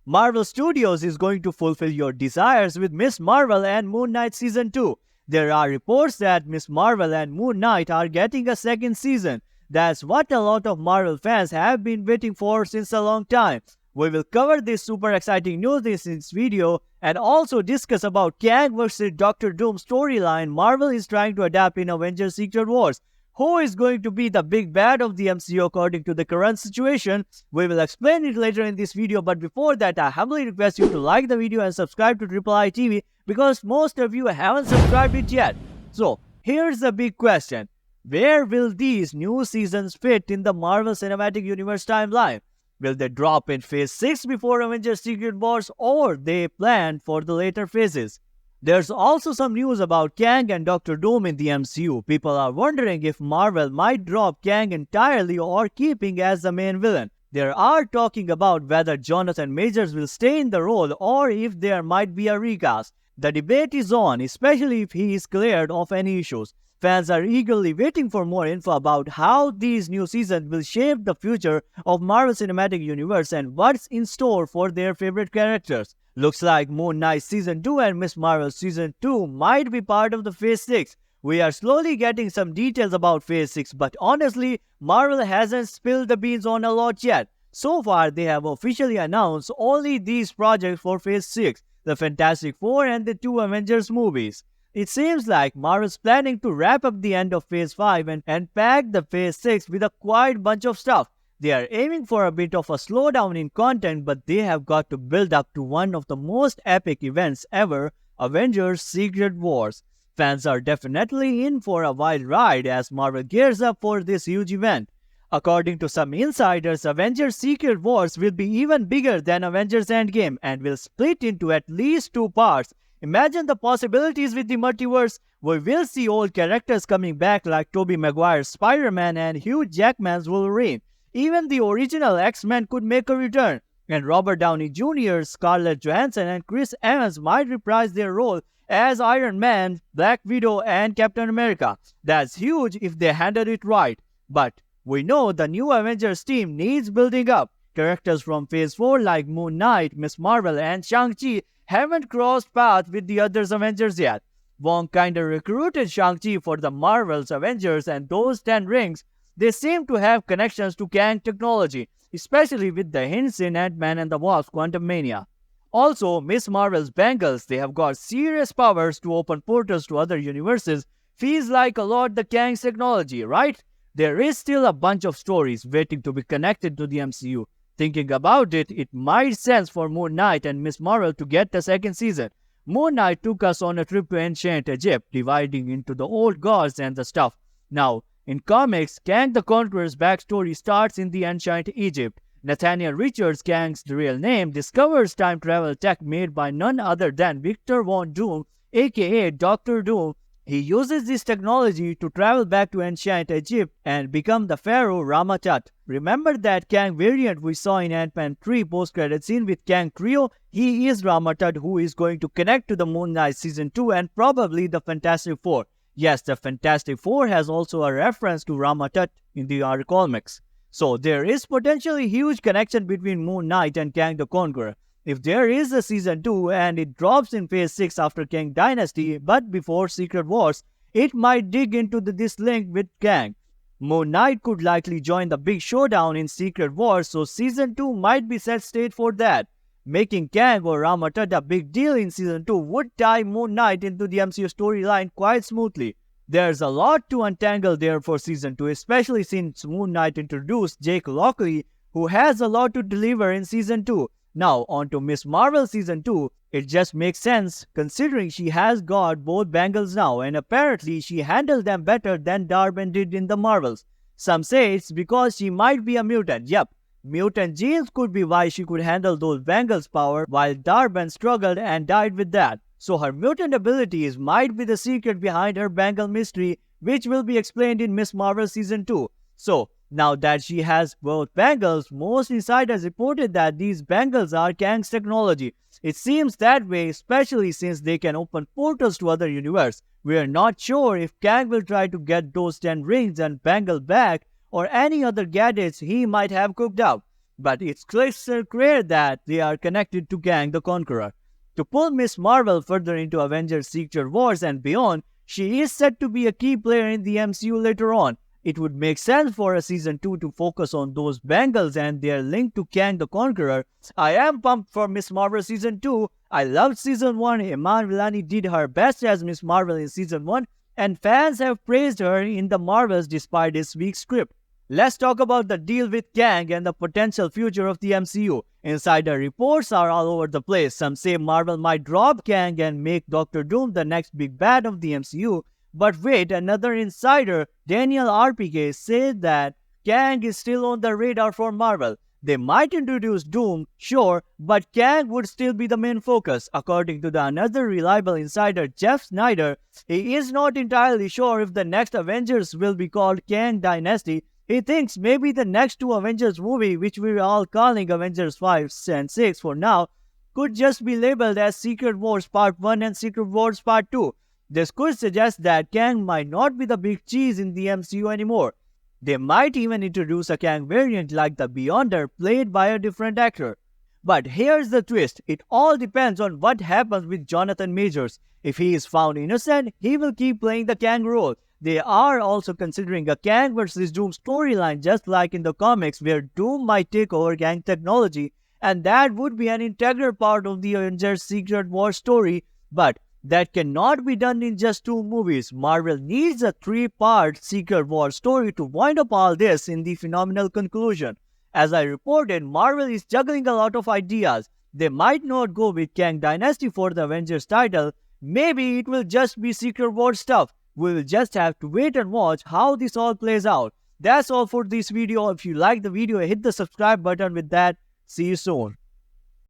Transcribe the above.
Marvel Studios is going to fulfill your desires with Miss Marvel and Moon Knight Season 2. There are reports that Miss Marvel and Moon Knight are getting a second season. That's what a lot of Marvel fans have been waiting for since a long time. We will cover this super exciting news in this video and also discuss about Kang vs. Doctor Doom storyline Marvel is trying to adapt in Avengers Secret Wars. Who is going to be the big bad of the MCU according to the current situation? We will explain it later in this video, but before that I humbly request you to like the video and subscribe to Triple I TV because most of you haven't subscribed it yet. So here's the big question. Where will these new seasons fit in the Marvel Cinematic Universe timeline? Will they drop in Phase 6 before Avengers Secret Wars or they plan for the later phases? There's also some news about Kang and Doctor Doom in the MCU. People are wondering if Marvel might drop Kang entirely or keeping as the main villain. There are talking about whether Jonathan Majors will stay in the role or if there might be a recast. The debate is on, especially if he is cleared of any issues. Fans are eagerly waiting for more info about how these new seasons will shape the future of Marvel Cinematic Universe and what's in store for their favorite characters. Looks like Moon Knight Season 2 and Miss Marvel Season 2 might be part of the Phase 6. We are slowly getting some details about Phase 6, but honestly, Marvel hasn't spilled the beans on a lot yet. So far, they have officially announced only these projects for Phase 6, the Fantastic Four and the 2 Avengers movies. It seems like Marvel's planning to wrap up the end of Phase 5 and pack the Phase 6 with a quite bunch of stuff. They are aiming for a bit of a slowdown in content, but they have got to build up to one of the most epic events ever, Avengers Secret Wars. Fans are definitely in for a wild ride as Marvel gears up for this huge event. According to some insiders, Avengers Secret Wars will be even bigger than Avengers Endgame and will split into at least 2 parts. Imagine the possibilities with the multiverse. We will see old characters coming back like Tobey Maguire's Spider-Man and Hugh Jackman's Wolverine. Even the original X-Men could make a return, and Robert Downey Jr., Scarlett Johansson, and Chris Evans might reprise their role as Iron Man, Black Widow, and Captain America. That's huge if they handle it right. But we know the new Avengers team needs building up. Characters from Phase 4 like Moon Knight, Miss Marvel, and Shang-Chi haven't crossed paths with the other Avengers yet. Wong kinda recruited Shang-Chi for the Marvel's Avengers, and those 10 rings, they seem to have connections to Kang technology, especially with the hints in Ant-Man and the Wasp Quantumania. Also, Miss Marvel's bangles, they have got serious powers to open portals to other universes. Feels like a lot the Kang's technology, right? There is still a bunch of stories waiting to be connected to the MCU. Thinking about it, it might sense for Moon Knight and Miss Marvel to get the second season. Moon Knight took us on a trip to ancient Egypt, dividing into the old gods and the stuff. Now, in comics, Kang the Conqueror's backstory starts in the ancient Egypt. Nathaniel Richards, Kang's real name, discovers time travel tech made by none other than Victor Von Doom, aka Dr. Doom. He uses this technology to travel back to ancient Egypt and become the pharaoh Rama-Tut. Remember that Kang variant we saw in Ant-Man 3 post-credit scene with Kang Trio? He is Rama-Tut, who is going to connect to the Moon Knight Season 2 and probably the Fantastic Four. Yes, the Fantastic Four has also a reference to Rama-Tut in the comics. So there is potentially huge connection between Moon Knight and Kang the Conqueror. If there is a Season 2 and it drops in Phase 6 after Kang Dynasty but before Secret Wars, it might dig into this link with Kang. Moon Knight could likely join the big showdown in Secret Wars, so Season 2 might be set stage for that. Making Kang or Rama-Tut a big deal in Season 2 would tie Moon Knight into the MCU storyline quite smoothly. There's a lot to untangle there for Season 2, especially since Moon Knight introduced Jake Lockley, who has a lot to deliver in Season 2. Now, on to Miss Marvel Season 2. It just makes sense considering she has got both bangles now, and apparently she handled them better than Darben did in the Marvels. Some say it's because she might be a mutant. Yep, mutant genes could be why she could handle those bangles power, while Darben struggled and died with that. So her mutant abilities might be the secret behind her bangle mystery, which will be explained in Miss Marvel Season 2. So, now that she has both bangles, most insiders reported that these bangles are Kang's technology. It seems that way, especially since they can open portals to other universes. We are not sure if Kang will try to get those 10 rings and bangle back or any other gadgets he might have cooked up. but it's crystal clear that they are connected to Kang the Conqueror. To pull Miss Marvel further into Avengers Secret Wars and beyond, she is set to be a key player in the MCU later on. It would make sense for a season 2 to focus on those Bengals and their link to Kang the Conqueror. I am pumped for Miss Marvel season 2. I loved season 1. Iman Vellani did her best as Miss Marvel in season 1, and fans have praised her in the Marvels despite this week's script. Let's talk about the deal with Kang and the potential future of the MCU. Insider reports are all over the place. Some say Marvel might drop Kang and make Doctor Doom the next big bad of the MCU. But wait, another insider, Daniel RPK, said that Kang is still on the radar for Marvel. They might introduce Doom, sure, but Kang would still be the main focus. According to the another reliable insider, Jeff Snyder, he is not entirely sure if the next Avengers will be called Kang Dynasty. He thinks maybe the next two Avengers movie, which we're all calling Avengers 5 and 6 for now, could just be labeled as Secret Wars Part 1 and Secret Wars Part 2. This could suggest that Kang might not be the big cheese in the MCU anymore. They might even introduce a Kang variant like the Beyonder played by a different actor. But here's the twist. It all depends on what happens with Jonathan Majors. If he is found innocent, he will keep playing the Kang role. They are also considering a Kang vs. Doom storyline just like in the comics where Doom might take over Kang technology, and that would be an integral part of the Avengers Secret Wars story, but that cannot be done in just 2 movies. Marvel needs a 3-part Secret Wars story to wind up all this in the phenomenal conclusion. As I reported, Marvel is juggling a lot of ideas. They might not go with Kang Dynasty for the Avengers title. Maybe it will just be Secret Wars stuff. We will just have to wait and watch how this all plays out. That's all for this video. If you like the video, hit the subscribe button. With that, see you soon.